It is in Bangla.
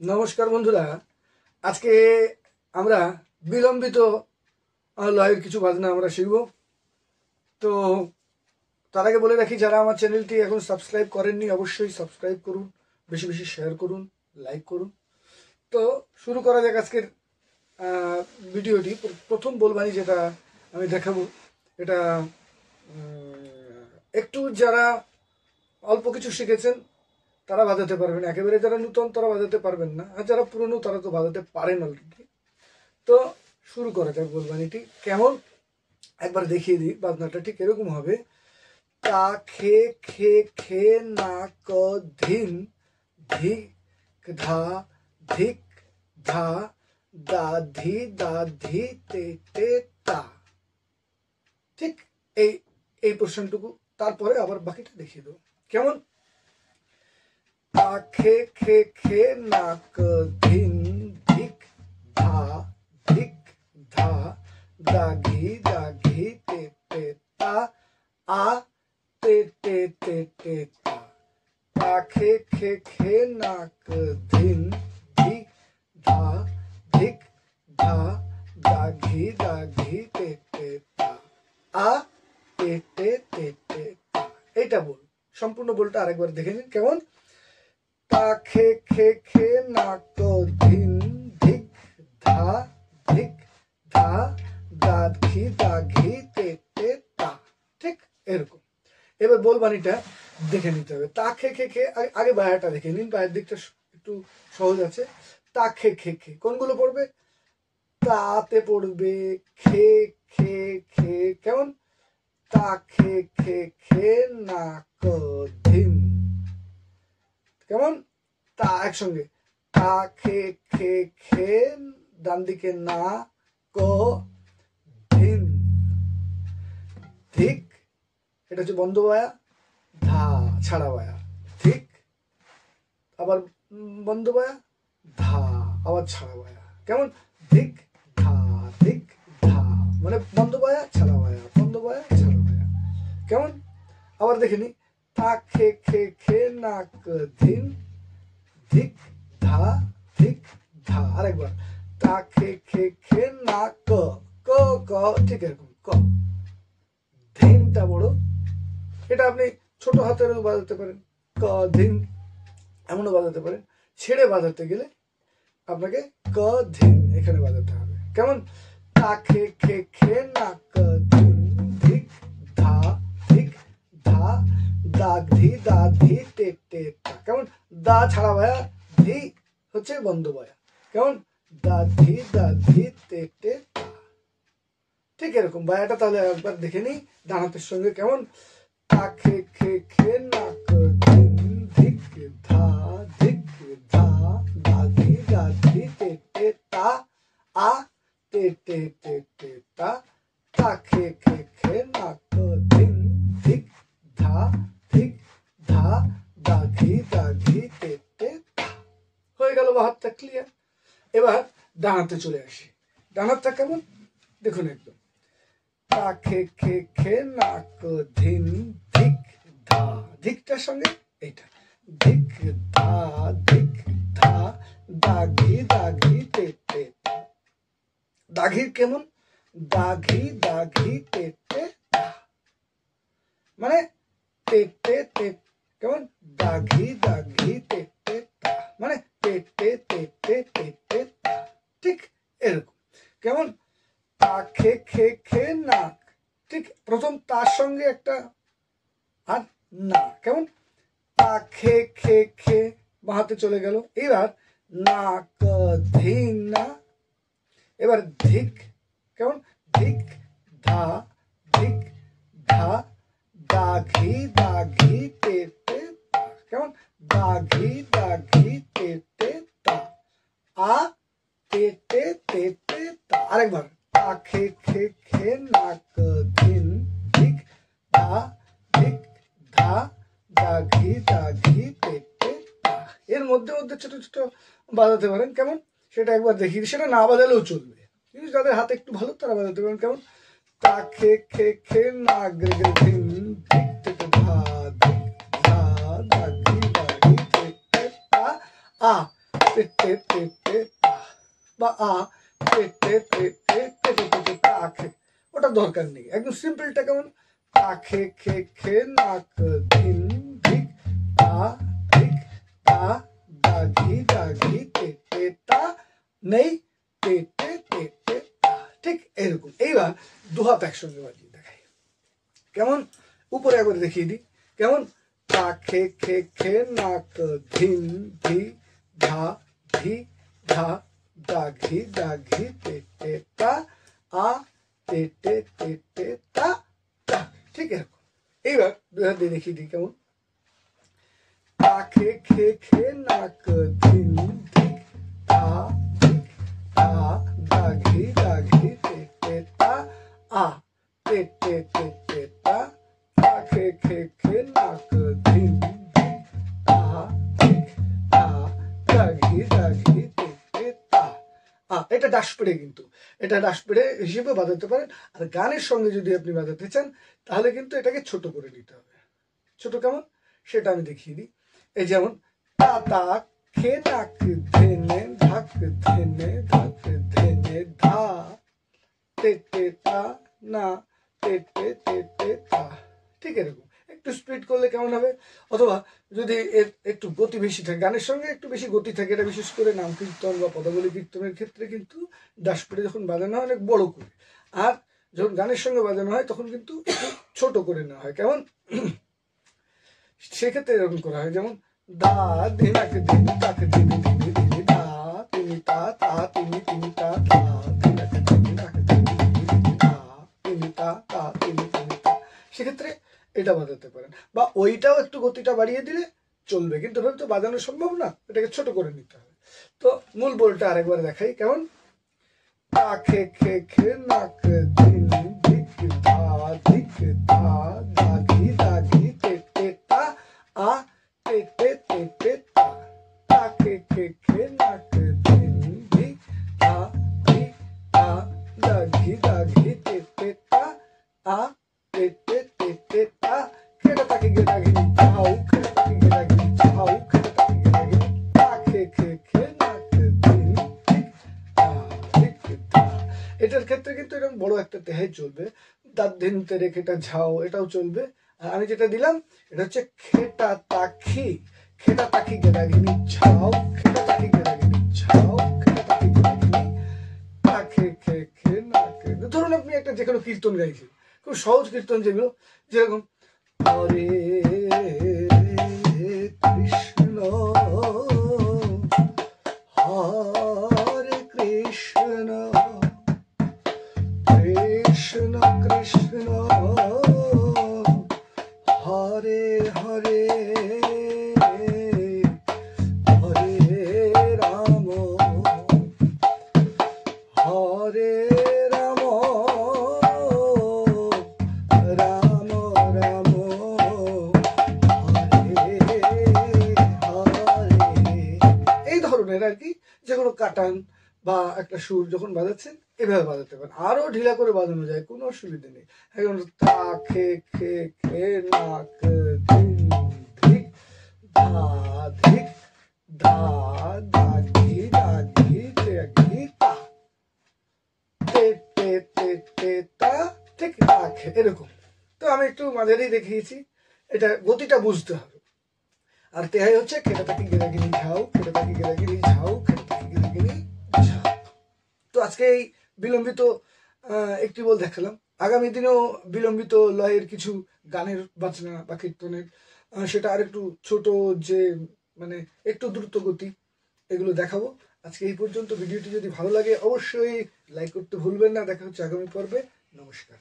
নমস্কার বন্ধুরা, আজকে আমরা বিলম্বিত লয়ের কিছু বাজনা আমরা শিখব। তো তার আগে বলে রাখি, যারা আমার চ্যানেলটি এখন সাবস্ক্রাইব করেননি অবশ্যই সাবস্ক্রাইব করুন, বেশি বেশি শেয়ার করুন, লাইক করুন। তো শুরু করা যাক আজকের ভিডিওটি। প্রথম বলবানি যেটা আমি দেখাবো, এটা একটু যারা অল্প কিছু শিখেছেন তারা বাজাতে পারবেন, একেবারে যারা নূতন তারা বাজাতে পারবেন না, আর যারা পুরনো তারা তো বাজাতে পারেন অলরেডি। তো শুরু করা যাক বলবানিটি। কেমন একবার দেখিয়ে দিই। বাজনাটা ঠিক এরকম হবে: তা খে খে খে না ক ধিন ধিক ধা ধিক ধা দা ধি তে তে তা। ঠিক এই পোর্শনটুকু, তারপরে আবার বাকিটা দেখিয়ে দেবো। কেমন? তা খে খে খে না ক ধিন ধিক ধা ধিক ধা দা ঘি তে তে তা আ তে তে তে তে তা। তা খে খে খে না ক ধিন ধিক ধা ধিক ধা দা ঘি তে তে তা আ তে তে তে তে তা। এইটা বল, সম্পূর্ণ বলটা আরেকবার দেখে নিন। কেমন? তা খে খে খে না ক ধিন ধিক ধা ধিক ধা দা ঘি তে তে তা। ঠিক এরকম। এবার বলবানিটা দেখে নিতে হবে। তা খে খে খে, আগে বায়াটা দেখে নিন, বায়ের দিকটা একটু সহজ আছে। তা খে খে খে কোনগুলো পড়বে? তাতে পড়বে খে খে খে। কেমন? তা খে খে খে না ক ধিন। কেমন? তা একসঙ্গে, তা খে খে খে, ডান দিকে না, ক ধিন ধিক, এটা হচ্ছে বন্ধ বায়া, ধা ছাড়া বায়া, ঠিক আবার বন্ধ বায়া, ধা আবার ছাড়া বায়া। কেমন? ধিক ধা ধিক ধা, মানে বন্ধ বায়া ছাড়া বায়া, বন্ধ বায়া ছাড়া বায়া। কেমন? আবার দেখে নি। তা খে খে খে না ক ধিন ধিক ধা ধিক ধা। আরেকবার, তা খে খে খে না ক ক ক, ঠিক এরকম ক। ধিনটা বড়, এটা আপনি ছোট হাতেরও বাজাতে পারেন, ক ধিন এমনও বাজাতে পারেন। ছেড়ে বাজাতে গেলে আপনাকে ক ধিন এখানে বাজাতে হবে। কেমন? তা খে খে খে না ক ধিন ধিক ধা ধিক ধা দা ধি তে তে তা। কেমন? দা ছাড়া বায়া, ধি হচ্ছে বন্ধ বায়া। কেমন? দা ধি তে তে তা। ঠিক এরকম বায়াটা তাহলে একবার দেখে নিই ডান হাতের সঙ্গে। কেমন? তা খে খে খে না ক ধিন ধিক ধা ধিক ধা দা ধি তে তে তা আ তে তে তে তে তা। তা খে খে খে না ক ধিন ধিক ধা ধিক ধা দা ঘি তে তে তা। হয়ে গেল বা হাতটা ক্লিয়ার। এবার ডান হাতে চলে আসি। ডান হাতটা কেমন দেখুন একদম। তা খে খে খে না ক ধিন ধিক ধা, ধিকটার সঙ্গে এইটা, ধিক ধা দা ঘি তে তে তা। দাঘির কেমন? দাঘি তে তে তা, মানে তে তে তে। কেমন? দাঘি তে তে তা, মানে তে তে তে তে তে তে তা। ঠিক এরকম। কেমন? তা খে খে খে না, ঠিক প্রথম তার সঙ্গে একটা আর না। কেমন? তা খে খে খে, বাহাতে চলে গেল। এবার না ক ধিন না, এবার ধিক। কেমন? ধিক ধা ধিক ধা দা ঘি তে তে তা। কেমন? দা ঘি তে তে তা আ তে তে তে তে তা। আরেকবার, তা খে খে খে না ক ধিন ধিক ধা ধিক ধা দা ঘি তে তে তা। এর মধ্যে মধ্যে ছোট ছোট বাজাতে পারেন। কেমন? সেটা একবার দেখি। সেটা না বাজালেও চলবে, কিন্তু যাদের হাতে একটু ভালো তারা বাজাতে পারেন। কেমন? তা খে খে খে না গ্রে গ্রে ধিন ধিক তে ধা ধিক ধা দা ঘি তে তে তা আ টে টে টে টে তা, বা আ টে টে টে টে টে টে টে তা খে, ওটা দরকার নেই। একদম সিম্পলটা কেমন, তা খে খে খে নাক ধিন ধিক তা ধিক তা দাঘি দাঘি তে তে তা নেই তে তে তে তে তা, ঠিক এরকম। এইবার দু হাত একসঙ্গে বাজিয়ে দেখাই কেমন, উপরে একবার দেখিয়ে দিই কেমন, তা খে খে খে নাক ধিন ধি ধা ধি ধা দাঘি দাঘি তে তে তা আ তে তে তে তে তা তা, ঠিক এরকম। এইবার দুই হাত দিয়ে দেখিয়ে দিই কেমন, তা খে খে খে নাক ধিন ধিক তা ধিক তা দাঘি দাঘি তে তে তা আ তে তে তে তে তা তা খে খে খে নাক ধিন ধিক তা ধিক তা দাঘি দাঘি তে তে তা আ। এটা ডাস পেড়ে, কিন্তু এটা ডাস পেড়ে হিসেবে বাজাতে পারেন। আর গানের সঙ্গে যদি আপনি বাজাতে চান তাহলে কিন্তু এটাকে ছোট করে নিতে হবে। ছোট কেমন সেটা আমি দেখিয়ে দিই। এই যেমন তা তা খে নাক ধেনে ধাক ধেনে ধাক ধেনে ধা তে তে তা না তে তে তে তে তা, ঠিক এরকম। একটু স্পিড করলে কেমন হবে, অথবা যদি এর একটু গতি বেশি থাকে, গানের সঙ্গে একটু বেশি গতি থাকে, এটা বিশেষ করে নাম কীর্তন বা পদাবলী কীর্তনের ক্ষেত্রে কিন্তু ডাস পেড়ে যখন বাজানো হয় অনেক বড় করে, আর যখন গানের সঙ্গে বাজানো হয় তখন কিন্তু একটু ছোট করে নেওয়া হয় কেমন, সেক্ষেত্রে এরকম করা হয় যেমন দা ধিনাকে ধিন তাকে ধিনি ধিনি ধিনি দা তিনি তা তা তিনি তিনি তা তা ধিনাকে ধিনি তাকে ধিনি ধিনি ধিনি দা তিনি তা তা তিনি তিনি তা, সেক্ষেত্রে এটা বাজাতে পারেন। বা ওইটাও একটু গতিটা বাড়িয়ে দিলে চলবে, কিন্তু এভাবে তো বাজানো সম্ভব না, এটাকে ছোট করে নিতে হবে। তো মূল বোলটা আরেকবার দেখাই কেমন, তা খে খে খে নাক ধিন ধিক ধা ধিক ধা দাঘি দাঘি তে তে তা আ তে তে তে তে তা তা খে খে খে নাক ধিন ধিক ধা ধিক ধা দাঘি দাঘি তে তে তা আ তে তে তে তে তা খেটা তাকে গে দাঘি ঝাউ খেটা তাকে গে দাঘি ঝাউ খেটা তাকে গে দাঘি তা খে খে খে নাক ধিন ধিক ধা ধিক ধা। এটার ক্ষেত্রে কিন্তু এরকম বড় একটা তেহাই চলবে, দাঁত ধিনতে রেখেটা ঝাও এটাও চলবে। আর আমি যেটা দিলাম এটা হচ্ছে খেটা তাখি, খেটা তাখি গেদাগিনি ঝাও খেটা তাখি গেদাগিনি ঝাও খেটা তাখি গেদাগিনি তা খে খে খে না খে। ধরুন আপনি একটা যে কোনো কীর্তন গাইছেন, খুব সহজ কীর্তন যেগুলো, যেরকম হরে কৃষ্ণ হরে কৃষ্ণ কৃষ্ণ কৃষ্ণ হরে হরে হরে রাম হরে রাম রাম রাম হরে হরে, এই ধরনের আর কি। যে কোনো কাটান বা একটা সুর যখন বাজাচ্ছেন এভাবে বাজাতে পারেন, আরো ঢিলা করে বাজানো যায়, কোনো অসুবিধা নেই। এখন তা খে খে খে নাক ধিন ধিক ধা ধিক ধা দাঘি দাঘি দাঘি তা তে তে তে তে তা, ঠিক তা খে এরকম। তো আমি একটু মাঝারি দেখিয়েছি, এটা গতিটা বুঝতে হবে। আর তেহাই হচ্ছে খেটা তাকি গেদাগিনি ঝাও খেটা তাকি গেদাগিনি ঝাও খেটা তাকি গেদাগিনি ঝাও। তো আজকে এই বিলম্বিত একটি বল দেখালাম, আগামী দিনেও বিলম্বিত লয়ের কিছু গানের বাজনা বা কীর্তনের সেটা আর একটু ছোট, যে মানে একটু দ্রুত গতি, এগুলো দেখাবো। আজকে এই পর্যন্ত। ভিডিওটি যদি ভালো লাগে অবশ্যই লাইক করতে ভুলবেন না। দেখা হচ্ছে আগামী পর্বে। নমস্কার।